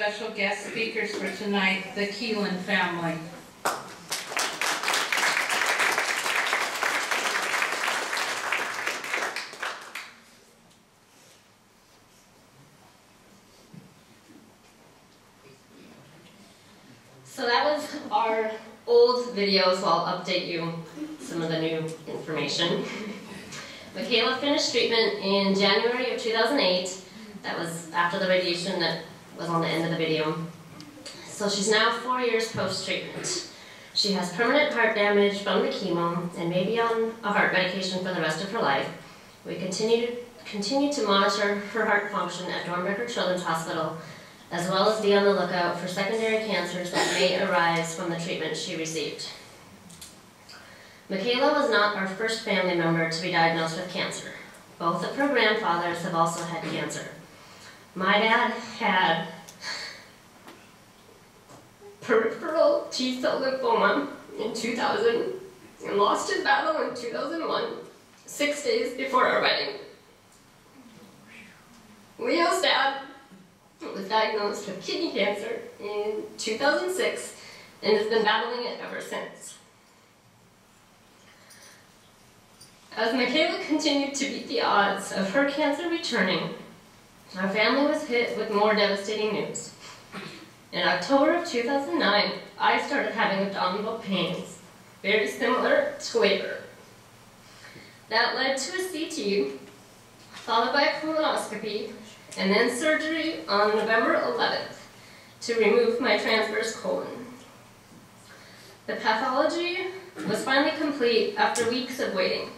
special guest speakers for tonight, the Keelan family. So that was our old video, so I'll update you some of the new information. Michaela finished treatment in January of 2008. That was after the radiation that was on the end of the video. So she's now 4 years post-treatment. She has permanent heart damage from the chemo and may be on a heart medication for the rest of her life. We continue to monitor her heart function at Dornbecker Children's Hospital, as well as be on the lookout for secondary cancers that may arise from the treatment she received. Michaela was not our first family member to be diagnosed with cancer. Both of her grandfathers have also had cancer. My dad had peripheral T-cell lymphoma in 2000 and lost his battle in 2001, 6 days before our wedding. Leo's dad was diagnosed with kidney cancer in 2006 and has been battling it ever since. As Michaela continued to beat the odds of her cancer returning, our family was hit with more devastating news. In October of 2009, I started having abdominal pains, very similar to labor. That led to a CT, followed by a colonoscopy, and then surgery on November 11th to remove my transverse colon. The pathology was finally complete after weeks of waiting,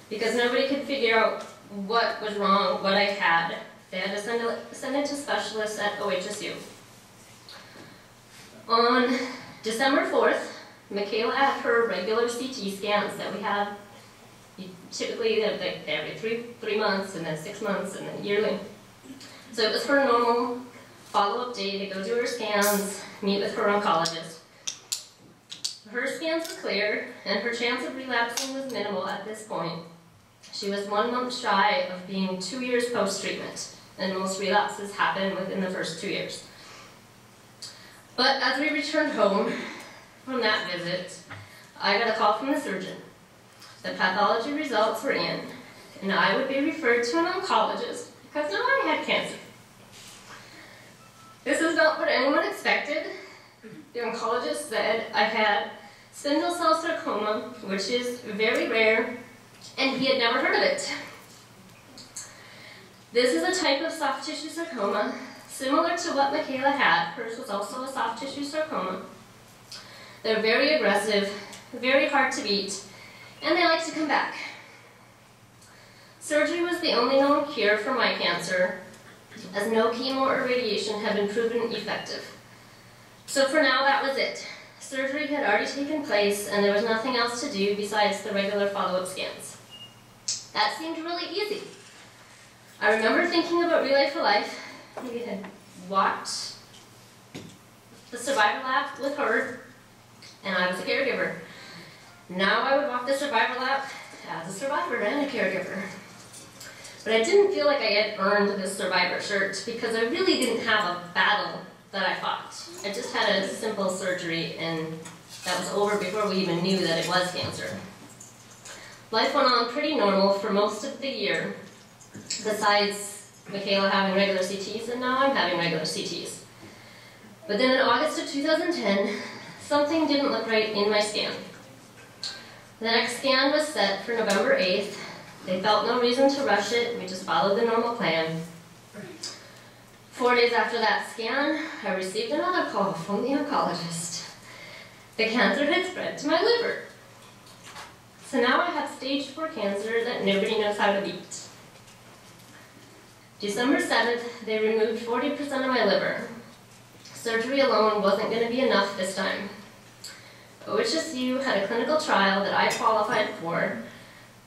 because nobody could figure out what was wrong, what I had. They had to send it to specialists at OHSU. On December 4th, Michaela had her regular CT scans that we have. Typically, every three months, and then 6 months, and then yearly. So it was her normal follow-up day to go do her scans, meet with her oncologist. Her scans were clear, and her chance of relapsing was minimal at this point. She was 1 month shy of being 2 years post-treatment, and most relapses happen within the first 2 years. But as we returned home from that visit, I got a call from the surgeon. The pathology results were in, and I would be referred to an oncologist because now I had cancer. This is not what anyone expected. The oncologist said I had spindle cell sarcoma, which is very rare, and he had never heard of it. This is a type of soft tissue sarcoma, similar to what Michaela had. Hers was also a soft tissue sarcoma. They're very aggressive, very hard to beat, and they like to come back. Surgery was the only known cure for my cancer, as no chemo or radiation had been proven effective. So for now, that was it. Surgery had already taken place, and there was nothing else to do besides the regular follow-up scans. That seemed really easy. I remember thinking about Relay for Life. We had walked the survivor lap with her, and I was a caregiver. Now I would walk the survivor lap as a survivor and a caregiver. But I didn't feel like I had earned this survivor shirt because I really didn't have a battle that I fought. I just had a simple surgery, and that was over before we even knew that it was cancer. Life went on pretty normal for most of the year, besides Michaela having regular CTs, and now I'm having regular CTs. But then in August of 2010, something didn't look right in my scan. The next scan was set for November 8th. They felt no reason to rush it. We just followed the normal plan. 4 days after that scan, I received another call from the oncologist. The cancer had spread to my liver. So now I have stage 4 cancer that nobody knows how to beat. December 7th, they removed 40% of my liver. Surgery alone wasn't going to be enough this time. OHSU had a clinical trial that I qualified for,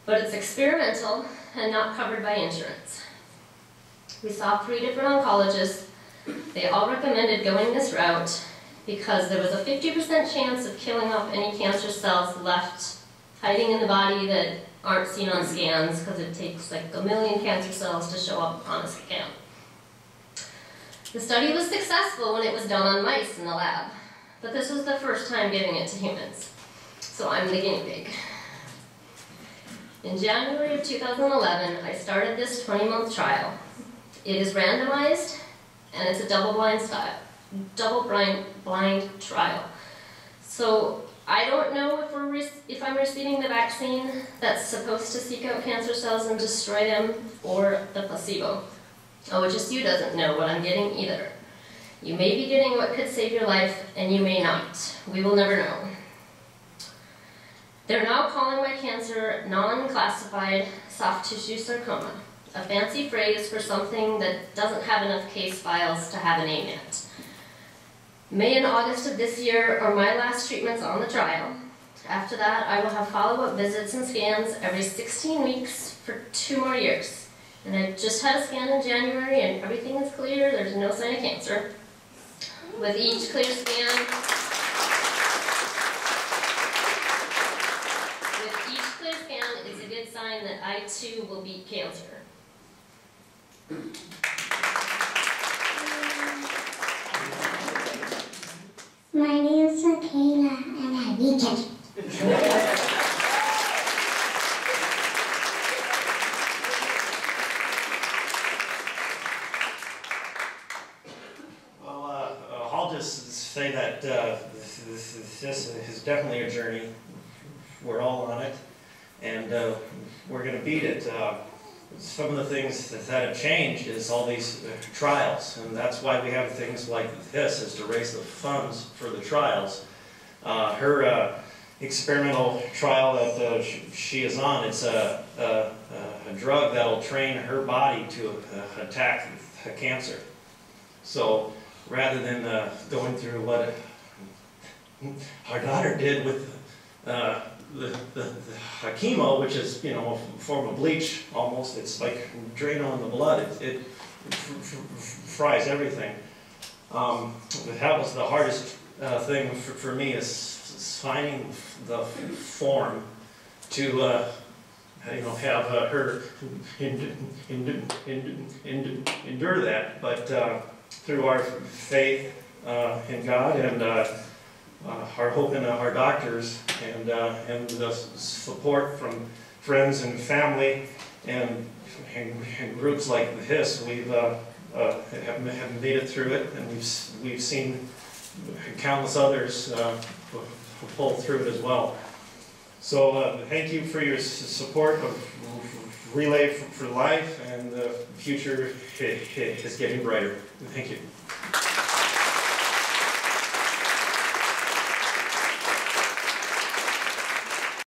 but it's experimental and not covered by insurance. We saw 3 different oncologists. They all recommended going this route because there was a 50% chance of killing off any cancer cells left hiding in the body that aren't seen on scans, because it takes like 1 million cancer cells to show up on a scan. The study was successful when it was done on mice in the lab, but this was the first time giving it to humans. So I'm the guinea pig. In January of 2011, I started this 20-month trial. It is randomized, and it's a double-blind trial. So I don't know if I'm receiving the vaccine that's supposed to seek out cancer cells and destroy them, or the placebo. OHSU doesn't know what I'm getting either. You may be getting what could save your life, and you may not. We will never know. They're now calling my cancer non-classified soft tissue sarcoma, a fancy phrase for something that doesn't have enough case files to have a name yet. May and August of this year are my last treatments on the trial. After that, I will have follow-up visits and scans every 16 weeks for 2 more years. And I just had a scan in January and everything is clear, there's no sign of cancer. With each clear scan, it's a good sign that I too will beat cancer. My name is Keelan and I beat it. Well, I'll just say that this is definitely a journey. We're all on it, and we're going to beat it. Some of the things that have changed is all these trials, and that's why we have things like this, is to raise the funds for the trials. Her experimental trial that she is on, it's a drug that'll train her body to attack cancer. So rather than going through what our daughter did with the chemo, which is, you know, a form of bleach almost. It's like Drano in the blood. It fries everything. That was the hardest thing for me, is finding the form to you know, have her endure that. But through our faith in God and our hope in our doctors and the support from friends and family and groups like this, we've have made it through it, and we've seen countless others pull through it as well. So thank you for your support of Relay for Life, and the future is getting brighter. Thank you.